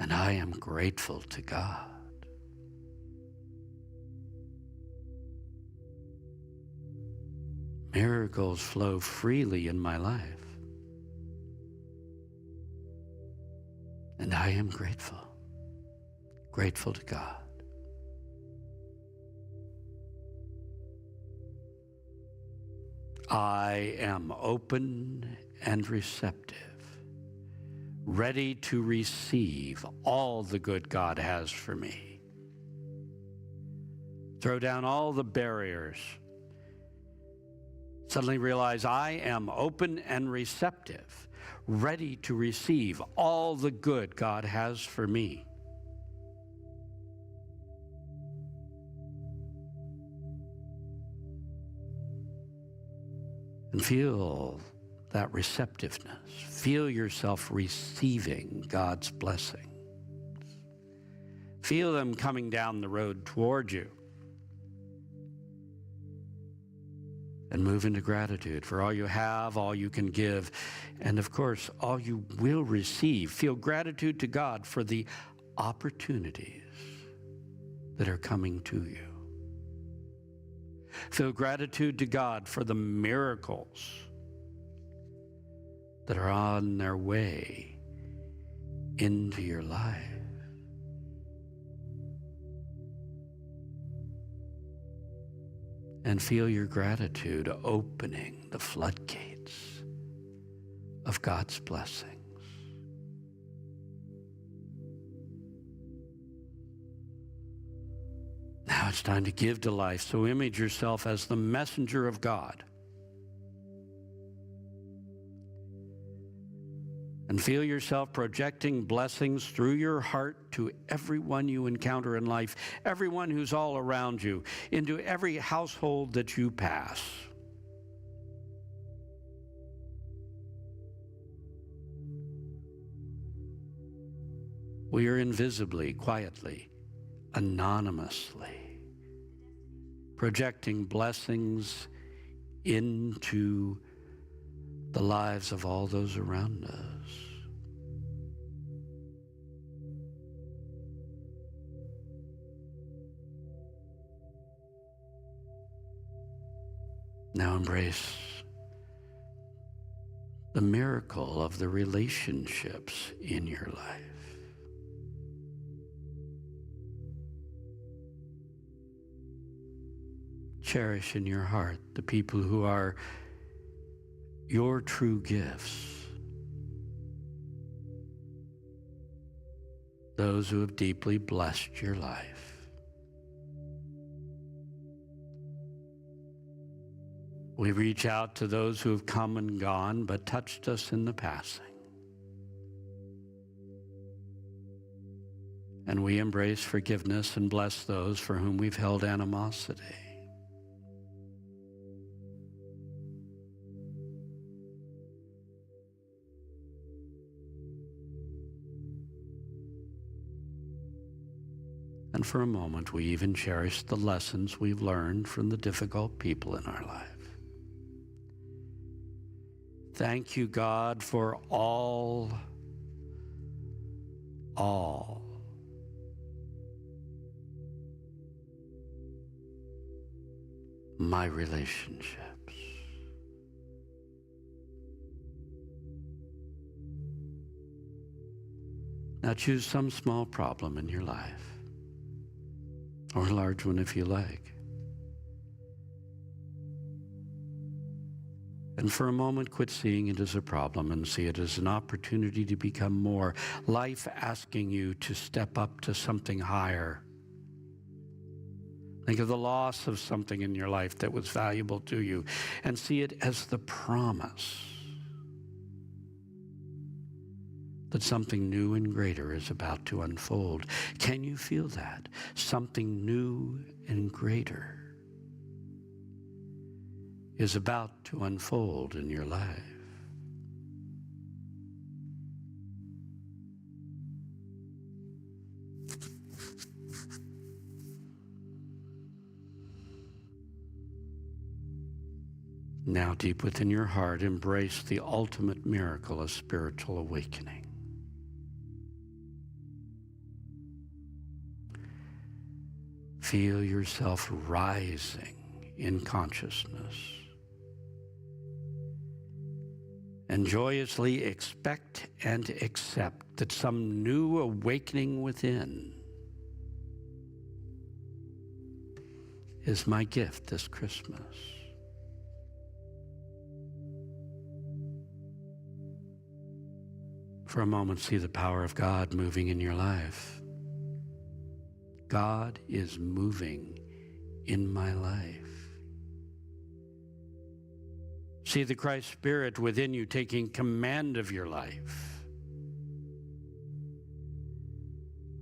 Speaker 3: And I am grateful to God. Miracles flow freely in my life. And I am grateful. Grateful to God. I am open and receptive, ready to receive all the good God has for me. Throw down all the barriers. Suddenly realize I am open and receptive, ready to receive all the good God has for me. And feel that receptiveness. Feel yourself receiving God's blessings. Feel them coming down the road toward you. And move into gratitude for all you have, all you can give, and of course, all you will receive. Feel gratitude to God for the opportunities that are coming to you. Feel gratitude to God for the miracles that are on their way into your life. And feel your gratitude opening the floodgates of God's blessings. Now it's time to give to life, so image yourself as the messenger of God. And feel yourself projecting blessings through your heart to everyone you encounter in life, everyone who's all around you, into every household that you pass. We are invisibly, quietly, anonymously projecting blessings into the lives of all those around us. Now embrace the miracle of the relationships in your life. Cherish in your heart the people who are your true gifts. Those who have deeply blessed your life. We reach out to those who have come and gone, but touched us in the passing. And we embrace forgiveness and bless those for whom we've held animosity. And for a moment, we even cherish the lessons we've learned from the difficult people in our life. Thank you, God, for all my relationships. Now choose some small problem in your life, or a large one if you like. And for a moment, quit seeing it as a problem and see it as an opportunity to become more. Life asking you to step up to something higher. Think of the loss of something in your life that was valuable to you and see it as the promise that something new and greater is about to unfold. Can you feel that? Something new and greater is about to unfold in your life. Now, deep within your heart, embrace the ultimate miracle of spiritual awakening. Feel yourself rising in consciousness. And joyously expect and accept that some new awakening within is my gift this Christmas. For a moment, see the power of God moving in your life. God is moving in my life. See the Christ Spirit within you taking command of your life.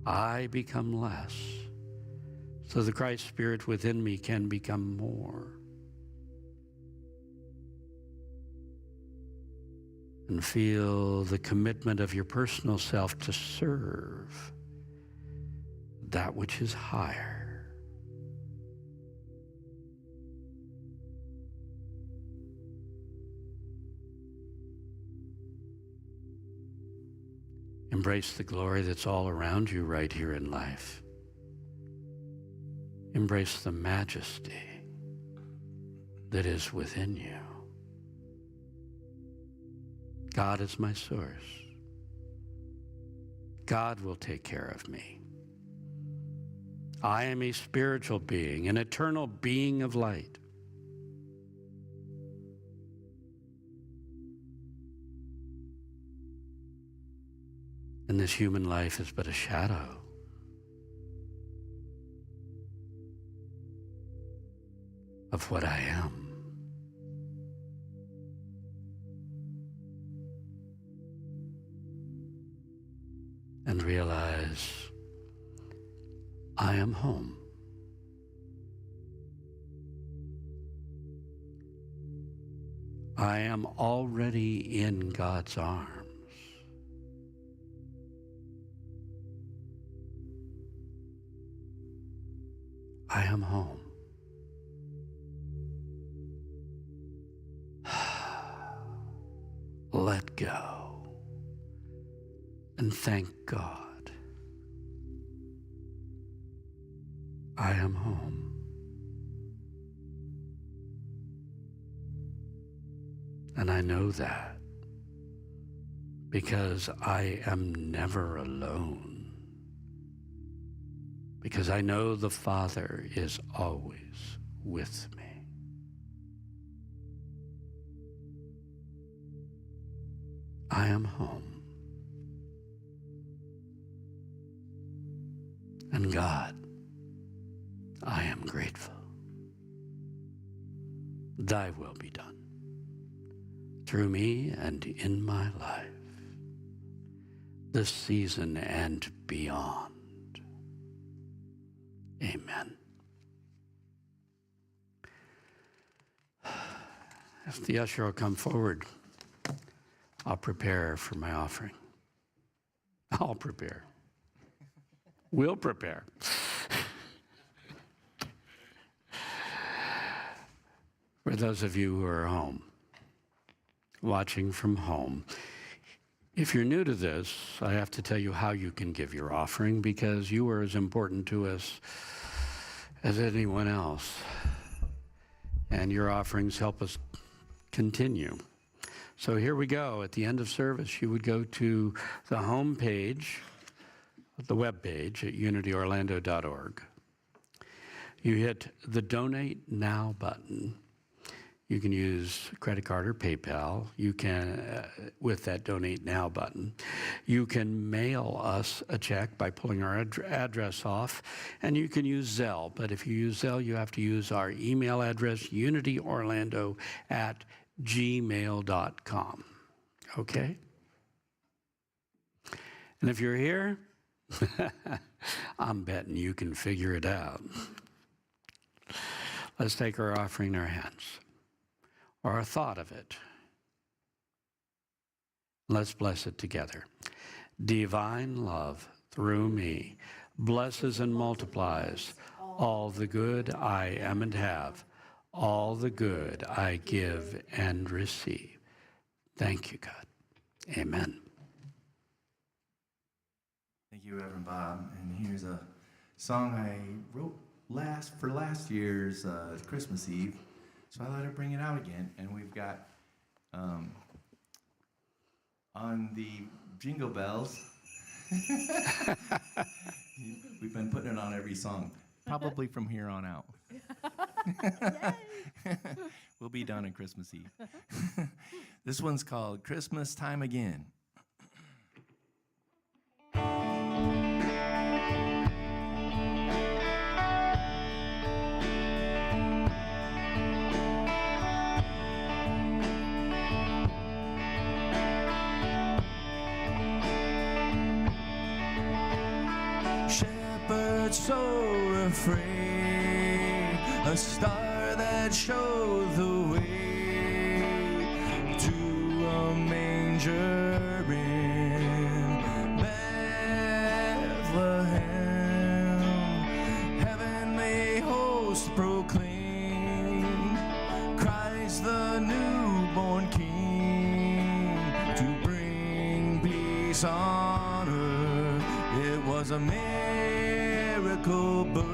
Speaker 3: I become less, so the Christ Spirit within me can become more. And feel the commitment of your personal self to serve that which is higher. Embrace the glory that's all around you right here in life. Embrace the majesty that is within you. God is my source. God will take care of me. I am a spiritual being, an eternal being of light. And this human life is but a shadow of what I am. And realize I am home. I am already in God's arms. I am home. Let go. And thank God, I am home. And I know that because I am never alone. Because I know the Father is always with me. I am home. And God, I am grateful. Thy will be done through me and in my life, this season and beyond. Amen. If the usher will come forward, I'll prepare for my offering. I'll prepare. We'll prepare. For those of you who are home, watching from home, if you're new to this, I have to tell you how you can give your offering because you are as important to us as anyone else. And your offerings help us continue. So here we go. At the end of service, you would go to the home page, the web page at unityorlando.org. You hit the Donate Now button. You can use credit card or PayPal. You can, with that Donate Now button, you can mail us a check by pulling our address off, and you can use Zelle. But if you use Zelle, you have to use our email address, unityorlando@gmail.com. Okay? And if you're here, I'm betting you can figure it out. Let's take our offering in our hands, or our thought of it. Let's bless it together. Divine love through me blesses and multiplies all the good I am and have, all the good I give and receive. Thank you, God. Amen.
Speaker 1: Thank you, Reverend Bob. And here's a song I wrote for last year's Christmas Eve. So I thought I'd bring it out again. And we've got on the Jingle Bells. We've been putting it on every song, probably from here on out. We'll be done on Christmas Eve. This one's called Christmas Time Again. Shepherds so afraid, a star that showed the way to a manger in Bethlehem. Heavenly hosts proclaim Christ the newborn King to bring peace on earth. It was a miracle birth.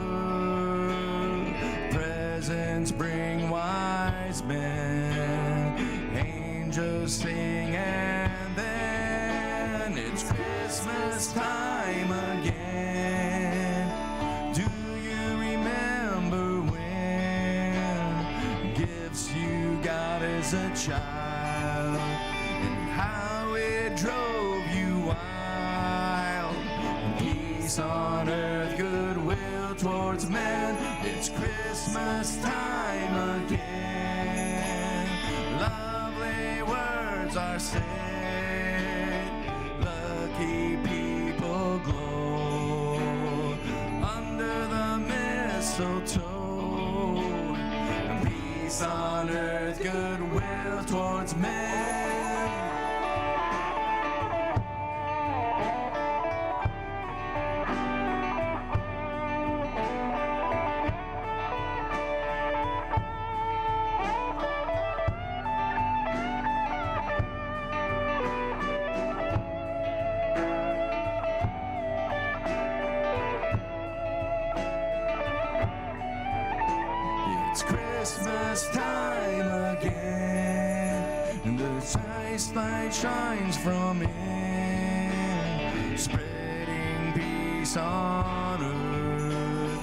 Speaker 1: Presents bring wise men. Angels sing, and then it's Christmas time again. Do you remember when gifts you got as a child, and how it drove you wild? Peace on earth, goodwill towards men. It's Christmas time again. Lovely words are said. Lucky people glow under the mistletoe. Peace on earth, goodwill towards men. Christmas time again, and the Christ light shines from in, spreading peace on earth,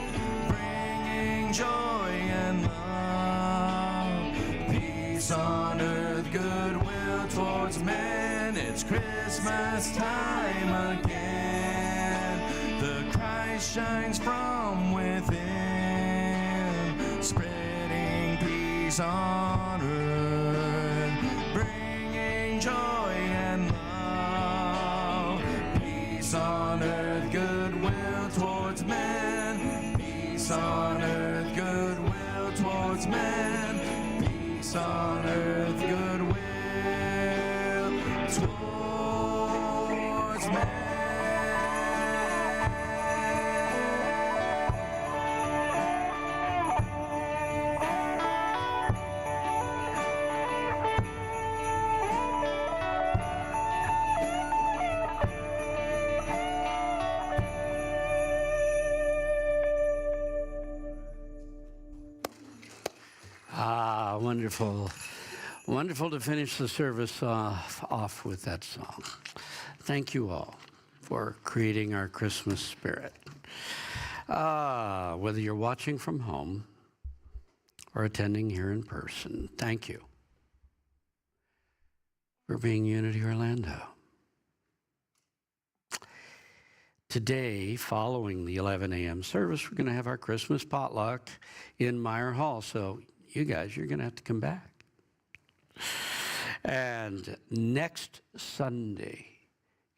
Speaker 1: bringing joy and love. Peace on earth, goodwill towards men. It's Christmas time again. The Christ shines from within, spreading peace on earth, bringing joy and love. Peace on earth, goodwill towards men. Peace on earth, goodwill towards men. Peace on earth, goodwill towards men.
Speaker 3: Wonderful. Wonderful to finish the service off with that song. Thank you all for creating our Christmas spirit. Whether you're watching from home or attending here in person, thank you for being Unity Orlando. Today, following the 11 a.m. service, we're going to have our Christmas potluck in Meyer Hall. So you guys, you're going to have to come back. And next Sunday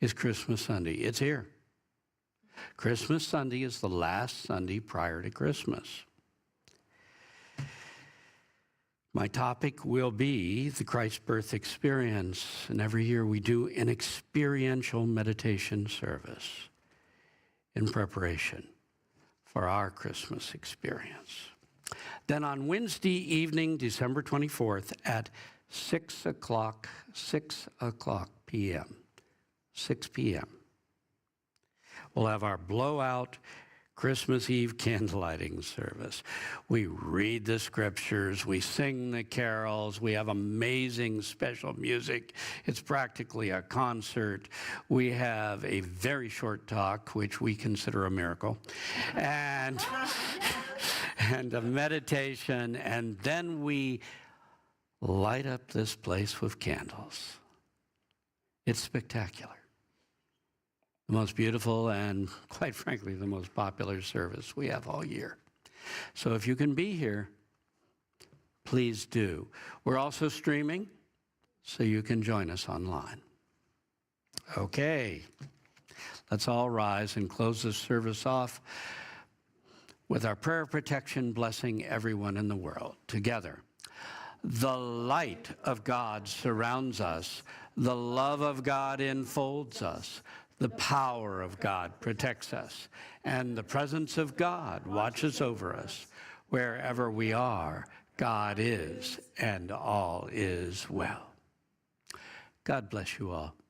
Speaker 3: is Christmas Sunday. It's here. Christmas Sunday is the last Sunday prior to Christmas. My topic will be the Christ birth experience, and every year we do an experiential meditation service in preparation for our Christmas experience. Then on Wednesday evening, December 24th at 6 o'clock p.m., 6 p.m., we'll have our blowout Christmas Eve candlelighting service. We read the scriptures, we sing the carols, we have amazing special music. It's practically a concert. We have a very short talk, which we consider a miracle, and a meditation, and then we light up this place with candles. It's spectacular. The most beautiful and, quite frankly, the most popular service we have all year. So if you can be here, please do. We're also streaming, so you can join us online. Okay, let's all rise and close this service off with our prayer of protection, blessing everyone in the world. Together, the light of God surrounds us. The love of God enfolds us. The power of God protects us, and the presence of God watches over us. Wherever we are, God is, and all is well. God bless you all.